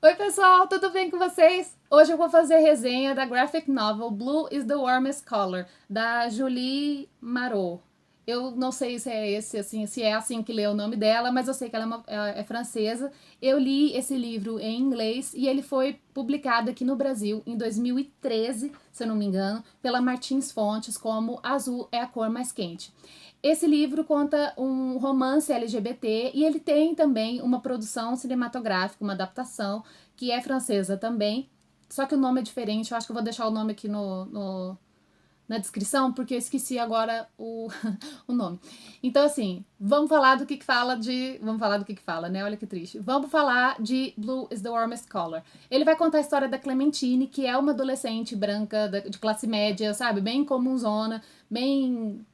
Oi pessoal, tudo bem com vocês? Hoje eu vou fazer resenha da graphic novel Blue is the Warmest Color, da Julie Marot. Eu não sei se é se é assim que lê o nome dela, mas eu sei que ela é francesa. Eu li esse livro em inglês e ele foi publicado aqui no Brasil em 2013, se eu não me engano, pela Martins Fontes como Azul é a cor mais quente. Esse livro conta um romance LGBT e ele tem também uma produção cinematográfica, uma adaptação, que é francesa também, só que o nome é diferente. Eu acho que eu vou deixar o nome aqui na descrição, porque eu esqueci agora o nome. Então, assim, vamos falar do que fala de. Vamos falar do que fala, né? Olha que triste. Vamos falar de Blue is the Warmest Color. Ele vai contar a história da Clementine, que é uma adolescente branca de classe média, sabe? Bem comunzona, bem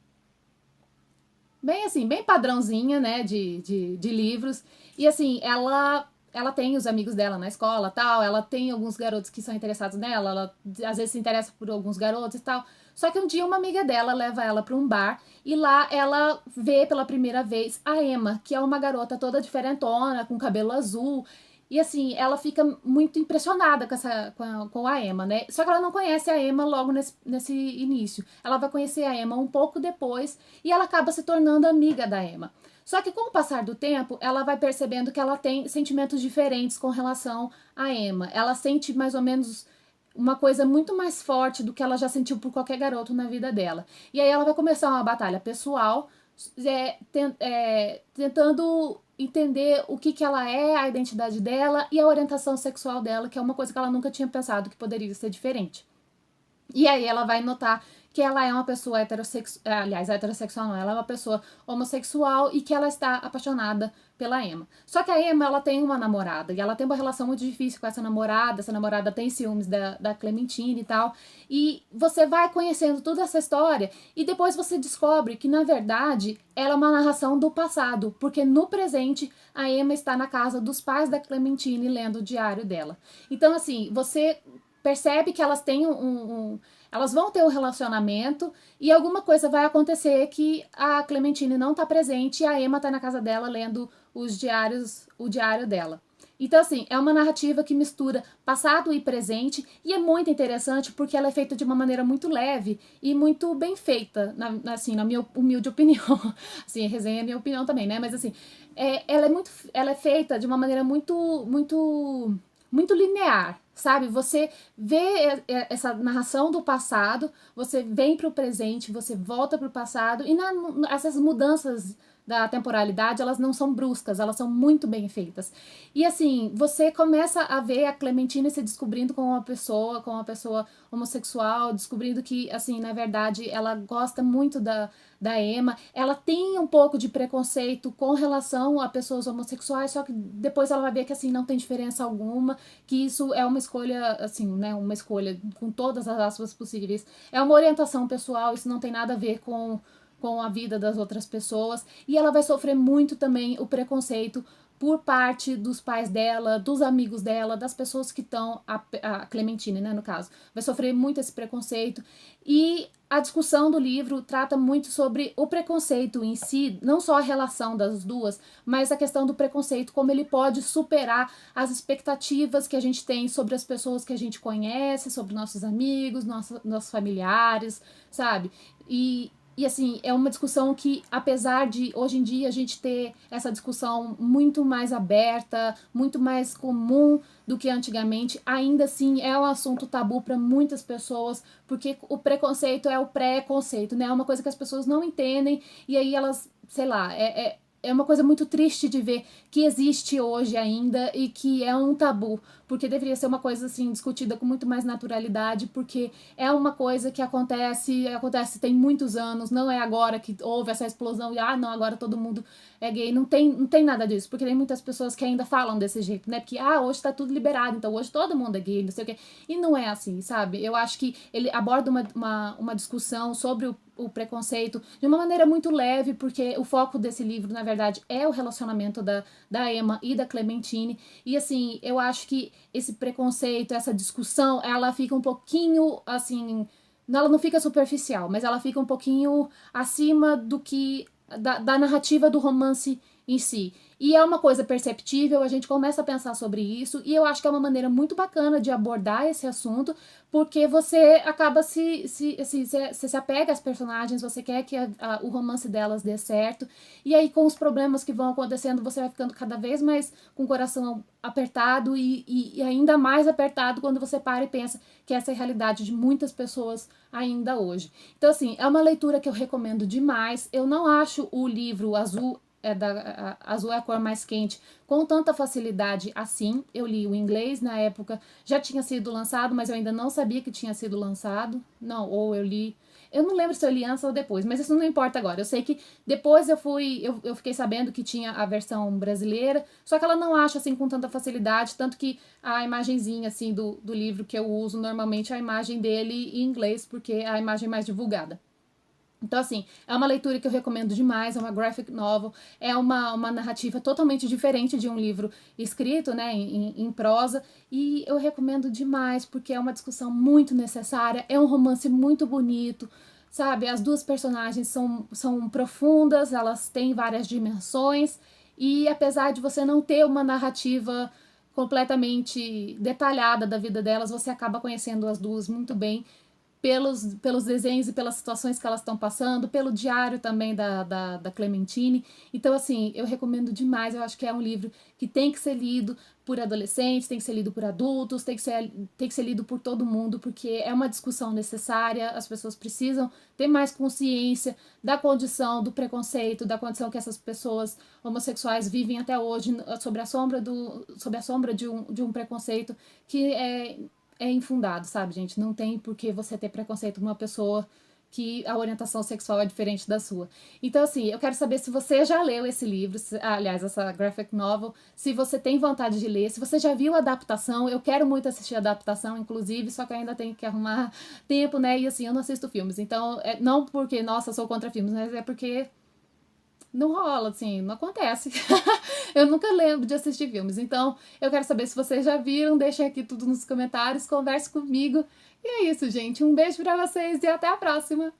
assim, bem padrãozinha, né, de livros. E assim, ela tem os amigos dela na escola, tal, ela tem alguns garotos que são interessados nela, ela às vezes se interessa por alguns garotos e tal. Só que um dia uma amiga dela leva ela para um bar e lá ela vê pela primeira vez a Emma, que é uma garota toda diferentona, com cabelo azul. E assim, ela fica muito impressionada com a Emma, né? Só que ela não conhece a Emma logo nesse início. Ela vai conhecer a Emma um pouco depois e ela acaba se tornando amiga da Emma. Só que com o passar do tempo, ela vai percebendo que ela tem sentimentos diferentes com relação a Emma. Ela sente mais ou menos uma coisa muito mais forte do que ela já sentiu por qualquer garoto na vida dela. E aí ela vai começar uma batalha pessoal, tentando entender o que ela é, a identidade dela e a orientação sexual dela, que é uma coisa que ela nunca tinha pensado que poderia ser diferente. E aí ela vai notar que ela é uma pessoa heterossexual, aliás, heterossexual não, ela é uma pessoa homossexual e que ela está apaixonada pela Emma. Só que a Emma, ela tem uma namorada e ela tem uma relação muito difícil com essa namorada tem ciúmes da Clementine e tal. E você vai conhecendo toda essa história e depois você descobre que, na verdade, ela é uma narração do passado, porque no presente a Emma está na casa dos pais da Clementine lendo o diário dela. Então, assim, você percebe que elas têm elas vão ter um relacionamento e alguma coisa vai acontecer que a Clementine não tá presente e a Emma tá na casa dela lendo o diário dela. Então, assim, é uma narrativa que mistura passado e presente e é muito interessante porque ela é feita de uma maneira muito leve e muito bem feita, assim, na minha humilde opinião. Assim, resenha é minha opinião também, né? Mas, assim, ela é feita de uma maneira muito linear, sabe? Você vê essa narração do passado, você vem para o presente, você volta para o passado, e essas mudanças da temporalidade, elas não são bruscas, elas são muito bem feitas. E assim, você começa a ver a Clementine se descobrindo com uma pessoa homossexual, descobrindo que, assim, na verdade, ela gosta muito da Emma. Ela tem um pouco de preconceito com relação a pessoas homossexuais, só que depois ela vai ver que, assim, não tem diferença alguma, que isso é uma escolha, assim, né, uma escolha com todas as aspas possíveis. É uma orientação pessoal, isso não tem nada a ver com a vida das outras pessoas. E ela vai sofrer muito também o preconceito por parte dos pais dela, dos amigos dela, das pessoas que estão, a Clementine, né, no caso, vai sofrer muito esse preconceito. E a discussão do livro trata muito sobre o preconceito em si, não só a relação das duas, mas a questão do preconceito, como ele pode superar as expectativas que a gente tem sobre as pessoas que a gente conhece, sobre nossos amigos, nossos familiares, sabe? E assim, é uma discussão que, apesar de hoje em dia a gente ter essa discussão muito mais aberta, muito mais comum do que antigamente, ainda assim é um assunto tabu para muitas pessoas, porque o preconceito é o pré-conceito, né? É uma coisa que as pessoas não entendem e aí elas, sei lá, é uma coisa muito triste de ver que existe hoje ainda e que é um tabu, porque deveria ser uma coisa assim discutida com muito mais naturalidade, porque é uma coisa que acontece tem muitos anos, não é agora que houve essa explosão e não, agora todo mundo é gay, não tem nada disso, porque tem muitas pessoas que ainda falam desse jeito, né? Porque hoje tá tudo liberado, então hoje todo mundo é gay, não sei o quê. E não é assim, sabe? Eu acho que ele aborda uma discussão sobre o preconceito de uma maneira muito leve, porque o foco desse livro, na verdade, é o relacionamento da Emma e da Clementine. E assim, eu acho que esse preconceito, essa discussão, ela fica um pouquinho assim. Ela não fica superficial, mas ela fica um pouquinho acima do que da narrativa do romance em si. E é uma coisa perceptível, a gente começa a pensar sobre isso, e eu acho que é uma maneira muito bacana de abordar esse assunto, porque você acaba você se apega às personagens, você quer que o romance delas dê certo, e aí com os problemas que vão acontecendo, você vai ficando cada vez mais com o coração apertado e ainda mais apertado quando você para e pensa que essa é a realidade de muitas pessoas ainda hoje. Então, assim, é uma leitura que eu recomendo demais. Eu não acho o livro Azul Azul é a cor mais quente com tanta facilidade assim. Eu li o inglês na época, já tinha sido lançado, mas eu ainda não sabia que tinha sido lançado. Não, ou eu li. Eu não lembro se eu li antes ou depois, mas isso não importa agora. Eu sei que depois eu fiquei sabendo que tinha a versão brasileira, só que ela não acha assim com tanta facilidade, tanto que a imagenzinha assim do livro que eu uso normalmente é a imagem dele em inglês, porque é a imagem mais divulgada. Então, assim, é uma leitura que eu recomendo demais, é uma graphic novel, é uma narrativa totalmente diferente de um livro escrito, né, em prosa, e eu recomendo demais, porque é uma discussão muito necessária, é um romance muito bonito, sabe? As duas personagens são profundas, elas têm várias dimensões, e apesar de você não ter uma narrativa completamente detalhada da vida delas, você acaba conhecendo as duas muito bem, pelos desenhos e pelas situações que elas estão passando, pelo diário também da Clementine. Então, assim, eu recomendo demais. Eu acho que é um livro que tem que ser lido por adolescentes, tem que ser lido por adultos, tem que ser lido por todo mundo, porque é uma discussão necessária. As pessoas precisam ter mais consciência da condição, do preconceito, da condição que essas pessoas homossexuais vivem até hoje, sob a sombra de um preconceito que é infundado, sabe, gente? Não tem por que você ter preconceito com uma pessoa que a orientação sexual é diferente da sua. Então, assim, eu quero saber se você já leu esse livro, aliás, essa graphic novel, se você tem vontade de ler, se você já viu a adaptação. Eu quero muito assistir a adaptação, inclusive, só que eu ainda tenho que arrumar tempo, né? E assim, eu não assisto filmes. Então, não porque, nossa, eu sou contra filmes, mas é porque não rola, assim, não acontece. Eu nunca lembro de assistir filmes. Então, eu quero saber se vocês já viram, deixem aqui tudo nos comentários, converse comigo. E é isso, gente. Um beijo pra vocês e até a próxima!